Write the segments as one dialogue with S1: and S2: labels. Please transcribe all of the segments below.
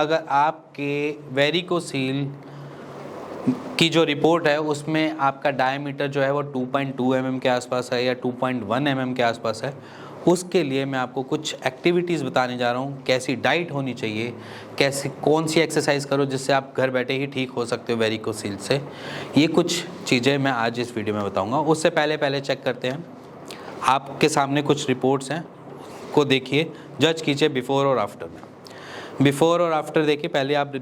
S1: अगर आपके वेरिकोसील की जो रिपोर्ट है उसमें आपका डायमीटर जो है वो 2.2 mm के आसपास है या 2.1 mm के आसपास है, उसके लिए मैं आपको कुछ एक्टिविटीज़ बताने जा रहा हूँ। कैसी डाइट होनी चाहिए, कैसे कौन सी एक्सरसाइज करो जिससे आप घर बैठे ही ठीक हो सकते हो वेरिकोसील से, ये कुछ चीज़ें मैं आज इस वीडियो में बताऊँगा। उससे पहले चेक करते हैं, आपके सामने कुछ रिपोर्ट्स हैं, को देखिए, जज कीजिए बिफ़ोर और आफ्टर में। बिफ़ोर और आफ्टर देखिए, पहले आप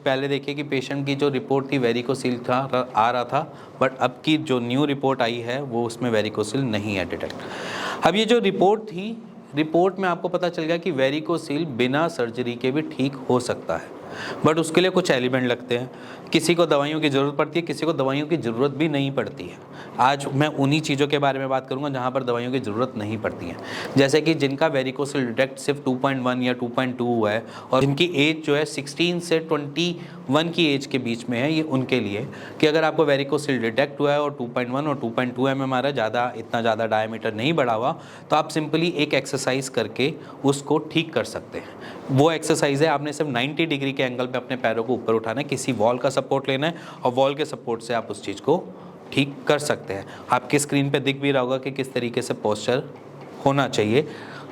S1: पहले देखिए कि पेशेंट की जो रिपोर्ट थी वेरिकोसील था आ रहा था, बट अब की जो न्यू रिपोर्ट आई है वो उसमें वेरिकोसील नहीं है डिटेक्ट। अब ये जो रिपोर्ट थी, रिपोर्ट में आपको पता चल गया कि वेरिकोसील बिना सर्जरी के भी ठीक हो सकता है, बट उसके लिए कुछ एलिमेंट लगते हैं। किसी को दवाइयों की ज़रूरत पड़ती है, किसी को दवाइयों की ज़रूरत भी नहीं पड़ती है। आज मैं उन्हीं चीज़ों के बारे में बात करूंगा जहां पर दवाइयों की ज़रूरत नहीं पड़ती है। जैसे कि जिनका वेरिकोसील डिटेक्ट सिर्फ 2.1 या 2.2 हुआ है और जिनकी एज जो है 16 से 21 की एज के बीच में है, ये उनके लिए कि अगर आपको वेरिकोसील डिटेक्ट हुआ है और 2.1 और 2.2 mm आ रहा है, इतना ज़्यादा डायमीटर नहीं बढ़ा हुआ, तो आप सिंपली एक एक्सरसाइज करके उसको ठीक कर सकते हैं। वो एक्सरसाइज है, आपने सिर्फ 90 डिग्री के एंगल पे अपने पैरों को ऊपर उठाना है, किसी वॉल का सपोर्ट लेना है और वॉल के सपोर्ट से आप उस चीज़ को ठीक कर सकते हैं। आपकी स्क्रीन पे दिख भी रहा होगा कि किस तरीके से पोस्चर होना चाहिए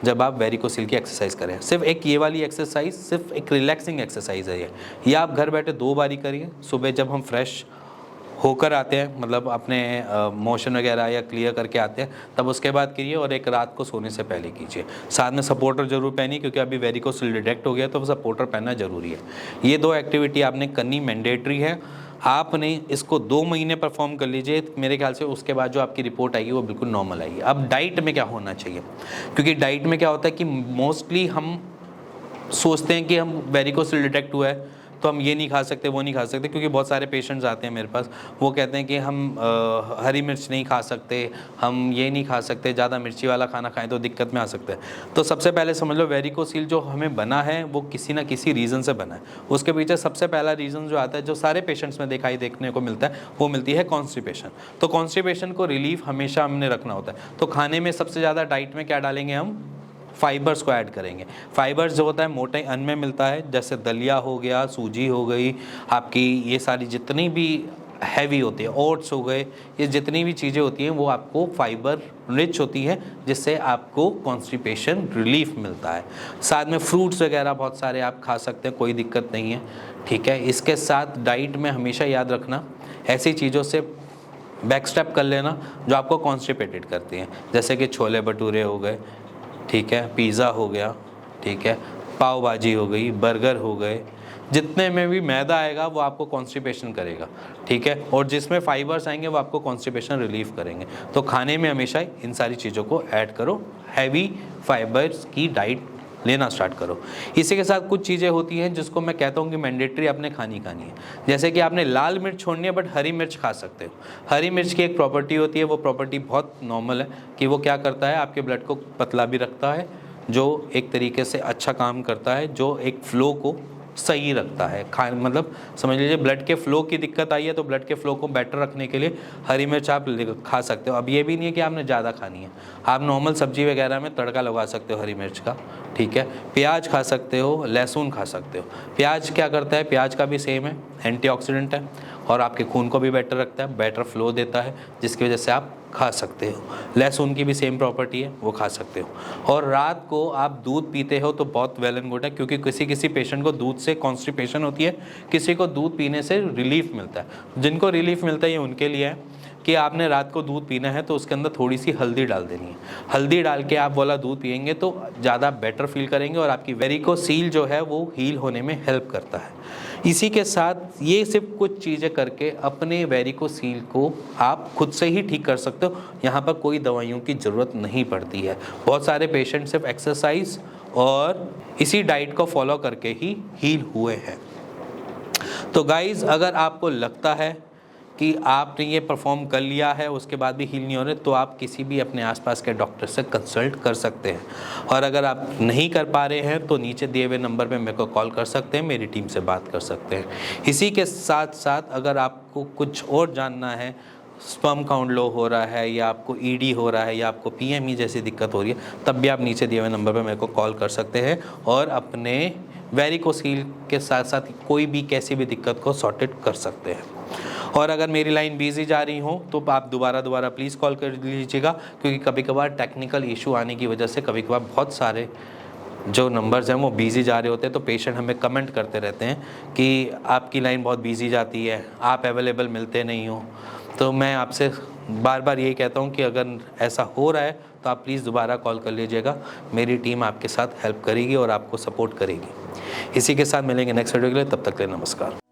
S1: जब आप वेरिकोसील की एक्सरसाइज करें। सिर्फ एक ये वाली एक्सरसाइज सिर्फ एक रिलैक्सिंग एक्सरसाइज है ये आप घर बैठे 2 बारी करिए। सुबह जब हम फ्रेश होकर आते हैं, मतलब अपने मोशन वगैरह या क्लियर करके आते हैं, तब उसके बाद कीजिए, और एक रात को सोने से पहले कीजिए। साथ में सपोर्टर जरूर पहनिए, क्योंकि अभी वेरिकोसील डिटेक्ट हो गया तो सपोर्टर पहनना जरूरी है। ये 2 एक्टिविटी आपने करनी मैंडेटरी है। आपने इसको 2 महीने परफॉर्म कर लीजिए, मेरे ख्याल से उसके बाद जो आपकी रिपोर्ट आएगी वो बिल्कुल नॉर्मल आएगी। अब डाइट में क्या होना चाहिए, क्योंकि डाइट में क्या होता है कि मोस्टली हम सोचते हैं कि हम वेरिकोसील डिटेक्ट हुआ है तो हम ये नहीं खा सकते, वो नहीं खा सकते, क्योंकि बहुत सारे पेशेंट्स आते हैं मेरे पास, वो कहते हैं कि हम हरी मिर्च नहीं खा सकते, हम ये नहीं खा सकते, ज़्यादा मिर्ची वाला खाना खाएं तो दिक्कत में आ सकते हैं। तो सबसे पहले समझ लो, वेरिकोसील जो हमें बना है वो किसी ना किसी रीज़न से बना है। उसके पीछे सबसे पहला रीज़न जो आता है, जो सारे पेशेंट्स में देखने को मिलता है, वो मिलती है कॉन्स्टिपेशन। तो कॉन्स्टिपेशन को रिलीफ हमेशा हमने रखना होता है। तो खाने में सबसे ज़्यादा डाइट में क्या डालेंगे, हम फाइबर्स को ऐड करेंगे। फाइबर्स जो होता है मोटे अन्न में मिलता है, जैसे दलिया हो गया, सूजी हो गई, आपकी ये सारी जितनी भी हैवी होती है, ओट्स हो गए, ये जितनी भी चीज़ें होती हैं वो आपको फाइबर रिच होती है, जिससे आपको कॉन्स्टिपेशन रिलीफ मिलता है। साथ में फ्रूट्स वगैरह बहुत सारे आप खा सकते हैं, कोई दिक्कत नहीं है, ठीक है। इसके साथ डाइट में हमेशा याद रखना, ऐसी चीज़ों से बैक स्टेप कर लेना जो आपको कॉन्स्टिपेटेड करती हैं, जैसे कि छोले भटूरे हो गए, ठीक है, पिज़्ज़ा हो गया, ठीक है, पाव भाजी हो गई, बर्गर हो गए, जितने में भी मैदा आएगा वो आपको कॉन्स्टिपेशन करेगा, ठीक है, और जिसमें फाइबर्स आएंगे वो आपको कॉन्स्टिपेशन रिलीफ करेंगे। तो खाने में हमेशा इन सारी चीज़ों को ऐड करो, हैवी फाइबर्स की डाइट लेना स्टार्ट करो। इसी के साथ कुछ चीज़ें होती हैं जिसको मैं कहता हूँ कि मैंडेटरी आपने खानी है। जैसे कि आपने लाल मिर्च छोड़नी है, बट हरी मिर्च खा सकते हो। हरी मिर्च की एक प्रॉपर्टी होती है, वो प्रॉपर्टी बहुत नॉर्मल है कि वो क्या करता है, आपके ब्लड को पतला भी रखता है, जो एक तरीके से अच्छा काम करता है, जो एक फ्लो को सही रखता है। मतलब समझ लीजिए ब्लड के फ्लो की दिक्कत आई है, तो ब्लड के फ्लो को बेटर रखने के लिए हरी मिर्च आप खा सकते हो। अब ये भी नहीं है कि आपने ज़्यादा खानी है, आप नॉर्मल सब्जी वगैरह में तड़का लगा सकते हो हरी मिर्च का, ठीक है। प्याज खा सकते हो, लहसुन खा सकते हो। प्याज क्या करता है, प्याज का भी सेम है, एंटीऑक्सीडेंट है और आपके खून को भी बेटर रखता है, बेटर फ्लो देता है, जिसकी वजह से आप खा सकते हो। लहसुन की भी सेम प्रॉपर्टी है, वो खा सकते हो। और रात को आप दूध पीते हो तो बहुत वेल एंड गुड है, क्योंकि किसी पेशेंट को दूध से कॉन्स्टिपेशन होती है, किसी को दूध पीने से रिलीफ मिलता है। जिनको रिलीफ मिलता है ये उनके लिए है कि आपने रात को दूध पीना है तो उसके अंदर थोड़ी सी हल्दी डाल देनी है। हल्दी डाल के आप वाला दूध पियेंगे तो ज़्यादा बेटर फील करेंगे और आपकी वेरिकोसील जो है वो हील होने में हेल्प करता है। इसी के साथ ये सिर्फ कुछ चीज़ें करके अपने वेरिकोसील को आप खुद से ही ठीक कर सकते हो। यहाँ पर कोई दवाइयों की ज़रूरत नहीं पड़ती है। बहुत सारे पेशेंट सिर्फ एक्सरसाइज और इसी डाइट को फॉलो करके ही हील हुए हैं। तो गाइज़, अगर आपको लगता है कि आपने ये परफॉर्म कर लिया है उसके बाद भी हील नहीं हो रहे, तो आप किसी भी अपने आसपास के डॉक्टर से कंसल्ट कर सकते हैं। और अगर आप नहीं कर पा रहे हैं तो नीचे दिए हुए नंबर पे मेरे को कॉल कर सकते हैं, मेरी टीम से बात कर सकते हैं। इसी के साथ साथ अगर आपको कुछ और जानना है, स्पर्म काउंट लो हो रहा है या आपको ईडी हो रहा है या आपको पीएमई जैसी दिक्कत हो रही है, तब भी आप नीचे दिए हुए नंबर पर मेरे को कॉल कर सकते हैं और अपने वेरिकोसील के साथ साथ कोई भी कैसी भी दिक्कत को सॉर्टेड कर सकते हैं। और अगर मेरी लाइन बिजी जा रही हो तो आप दोबारा प्लीज़ कॉल कर लीजिएगा, क्योंकि कभी कभार टेक्निकल इशू आने की वजह से कभी कभार बहुत सारे जो नंबर्स हैं वो बिजी जा रहे होते हैं, तो पेशेंट हमें कमेंट करते रहते हैं कि आपकी लाइन बहुत बिजी जाती है, आप अवेलेबल मिलते नहीं हो। तो मैं आपसे बार बार यही कहता हूँ कि अगर ऐसा हो रहा है तो आप प्लीज़ दोबारा कॉल कर लीजिएगा, मेरी टीम आपके साथ हेल्प करेगी और आपको सपोर्ट करेगी। इसी के साथ मिलेंगे नेक्स्ट वीडियो के लिए, तब तक के लिए नमस्कार।